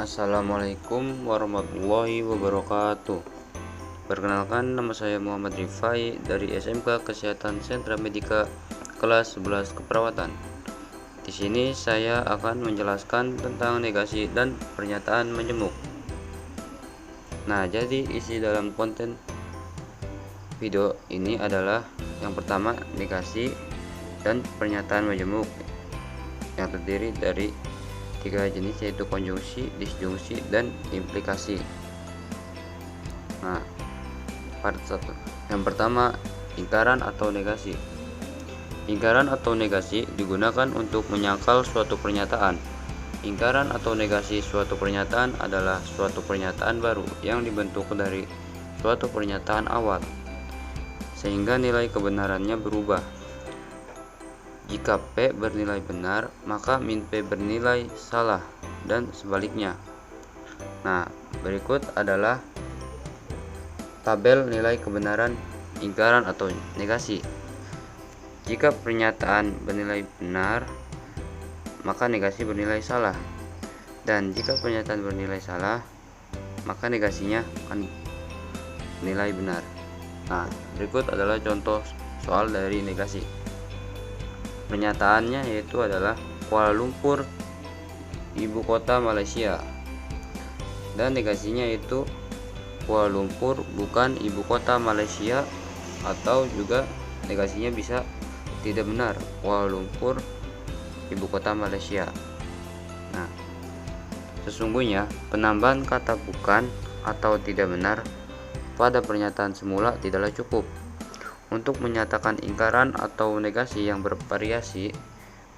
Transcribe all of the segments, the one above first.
Assalamualaikum warahmatullahi wabarakatuh. Perkenalkan, nama saya Muhammad Rifai dari SMK Kesehatan Sentra Medika kelas 11 Keperawatan. Di sini saya akan menjelaskan tentang negasi dan pernyataan majemuk. Nah, jadi isi dalam konten video ini adalah yang pertama, negasi dan pernyataan majemuk yang terdiri dari tiga jenis, yaitu konjungsi, disjungsi, dan implikasi. Nah, part 1. Yang pertama, ingkaran atau negasi. Ingkaran atau negasi digunakan untuk menyangkal suatu pernyataan. Ingkaran atau negasi suatu pernyataan adalah suatu pernyataan baru yang dibentuk dari suatu pernyataan awal, sehingga nilai kebenarannya berubah. Jika P bernilai benar, maka min P bernilai salah, dan sebaliknya. Nah, berikut adalah tabel nilai kebenaran ingkaran atau negasi. Jika pernyataan bernilai benar, maka negasi bernilai salah. Dan jika pernyataan bernilai salah, maka negasinya akan nilai benar. Nah, berikut adalah contoh soal dari negasi. Pernyataannya yaitu adalah Kuala Lumpur ibu kota Malaysia, dan negasinya itu Kuala Lumpur bukan ibu kota Malaysia, atau juga negasinya bisa tidak benar, Kuala Lumpur ibu kota Malaysia. Nah, sesungguhnya penambahan kata bukan atau tidak benar pada pernyataan semula tidaklah cukup. Untuk menyatakan ingkaran atau negasi yang bervariasi,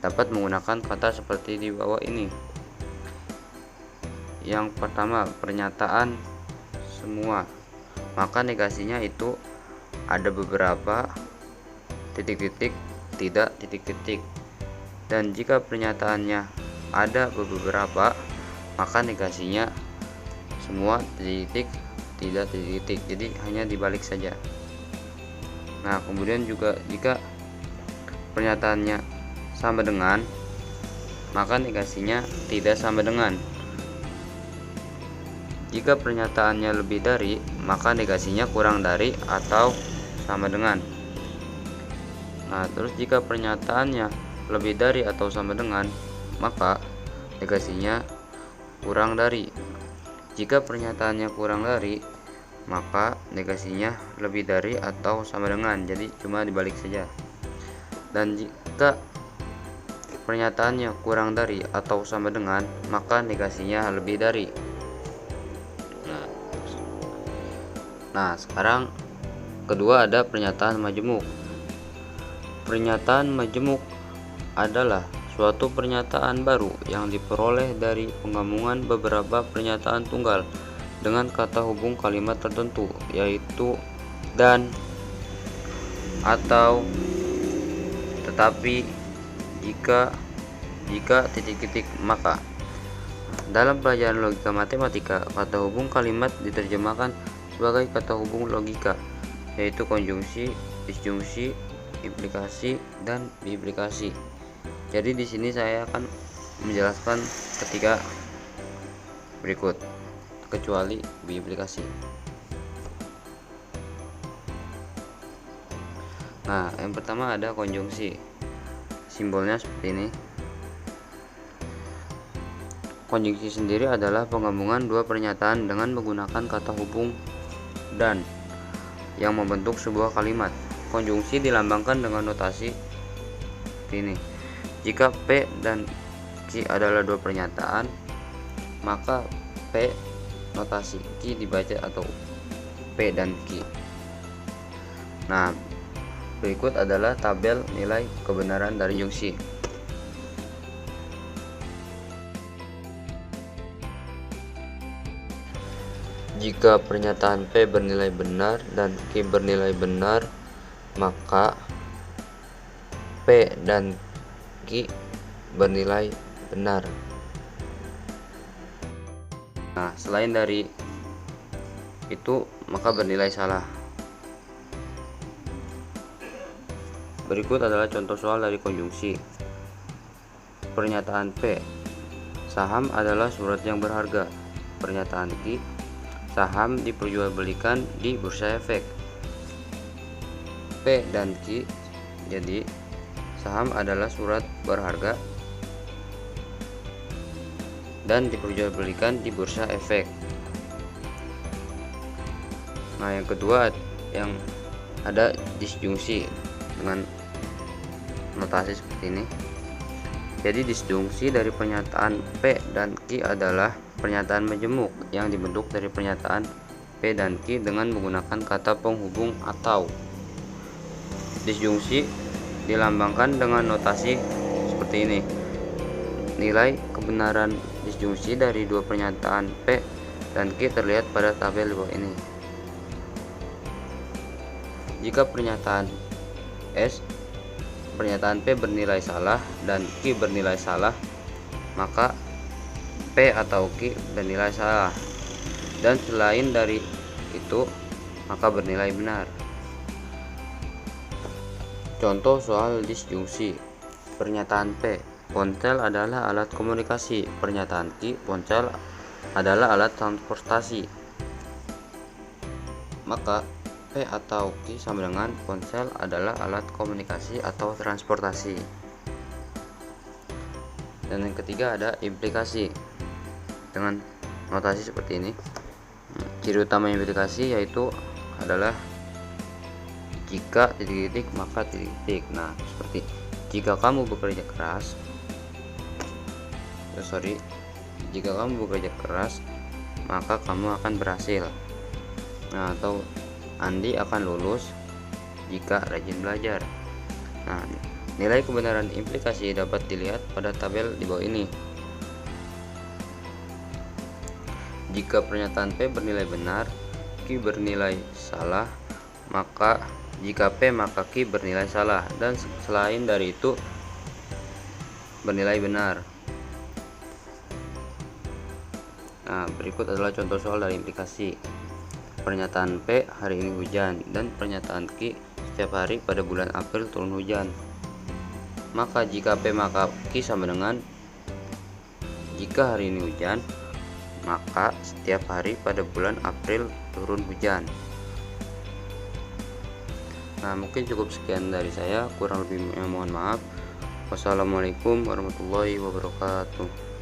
dapat menggunakan kata seperti di bawah ini. Yang pertama, pernyataan semua, maka negasinya itu ada beberapa titik-titik, tidak titik-titik. Dan jika pernyataannya ada beberapa, maka negasinya semua titik-titik, tidak titik-titik. Jadi hanya dibalik saja. Nah, kemudian juga jika pernyataannya sama dengan, maka negasinya tidak sama dengan. Jika pernyataannya lebih dari, maka negasinya kurang dari atau sama dengan. Nah, terus jika pernyataannya lebih dari atau sama dengan, maka negasinya kurang dari. Jika pernyataannya kurang dari, maka negasinya lebih dari atau sama dengan, jadi cuma dibalik saja. Dan jika pernyataannya kurang dari atau sama dengan, maka negasinya lebih dari. Nah, sekarang kedua ada pernyataan majemuk. Pernyataan majemuk adalah suatu pernyataan baru yang diperoleh dari penggabungan beberapa pernyataan tunggal dengan kata hubung kalimat tertentu, yaitu dan, atau, tetapi, jika titik-titik, maka. Dalam pelajaran logika matematika, kata hubung kalimat diterjemahkan sebagai kata hubung logika, yaitu konjungsi, disjungsi, implikasi, dan biimplikasi. Jadi di sini saya akan menjelaskan ketiga berikut, kecuali biimplikasi. Nah, yang pertama ada konjungsi. Simbolnya seperti ini. Konjungsi sendiri adalah penggabungan dua pernyataan dengan menggunakan kata hubung dan yang membentuk sebuah kalimat. Konjungsi dilambangkan dengan notasi ini. Jika P dan Q adalah dua pernyataan, maka P notasi Q dibaca atau P dan Q. Nah, berikut adalah tabel nilai kebenaran dari jungsi. Jika pernyataan P bernilai benar dan Q bernilai benar, maka P dan Q bernilai benar. Nah, selain dari itu, maka bernilai salah. Berikut adalah contoh soal dari konjungsi. Pernyataan P Saham adalah surat yang berharga. Pernyataan Ki, saham diperjualbelikan di bursa efek. P dan Q, jadi saham adalah surat berharga dan diperjualbelikan di bursa efek. Nah, yang kedua yang ada disjungsi dengan notasi seperti ini. Jadi disjungsi dari pernyataan P dan Q adalah pernyataan majemuk yang dibentuk dari pernyataan P dan Q dengan menggunakan kata penghubung atau. Disjungsi dilambangkan dengan notasi seperti ini. Nilai kebenaran disjungsi dari dua pernyataan P dan Q terlihat pada tabel di bawah ini. Jika pernyataan P bernilai salah dan Q bernilai salah, maka P atau Q bernilai salah, dan selain dari itu maka bernilai benar. Contoh soal disjungsi. Pernyataan P, ponsel adalah alat komunikasi. Pernyataan Q, ponsel adalah alat transportasi. Maka P atau Q sama dengan ponsel adalah alat komunikasi atau transportasi. Dan yang ketiga ada implikasi dengan notasi seperti ini. Ciri utama implikasi yaitu adalah jika titik-titik maka titik-titik. Nah, seperti jika kamu bekerja keras, maka kamu akan berhasil. Nah, atau Andi akan lulus jika rajin belajar. Nah, nilai kebenaran implikasi dapat dilihat pada tabel di bawah ini. Jika pernyataan P bernilai benar, Q bernilai salah, maka jika P maka Q bernilai salah, dan selain dari itu bernilai benar. Nah, berikut adalah contoh soal dari implikasi. Pernyataan P, hari ini hujan, dan pernyataan Q, setiap hari pada bulan April turun hujan. Maka jika P maka Q sama dengan jika hari ini hujan, maka setiap hari pada bulan April turun hujan. Nah, mungkin cukup sekian dari saya, kurang lebihnya mohon maaf. Wassalamualaikum warahmatullahi wabarakatuh.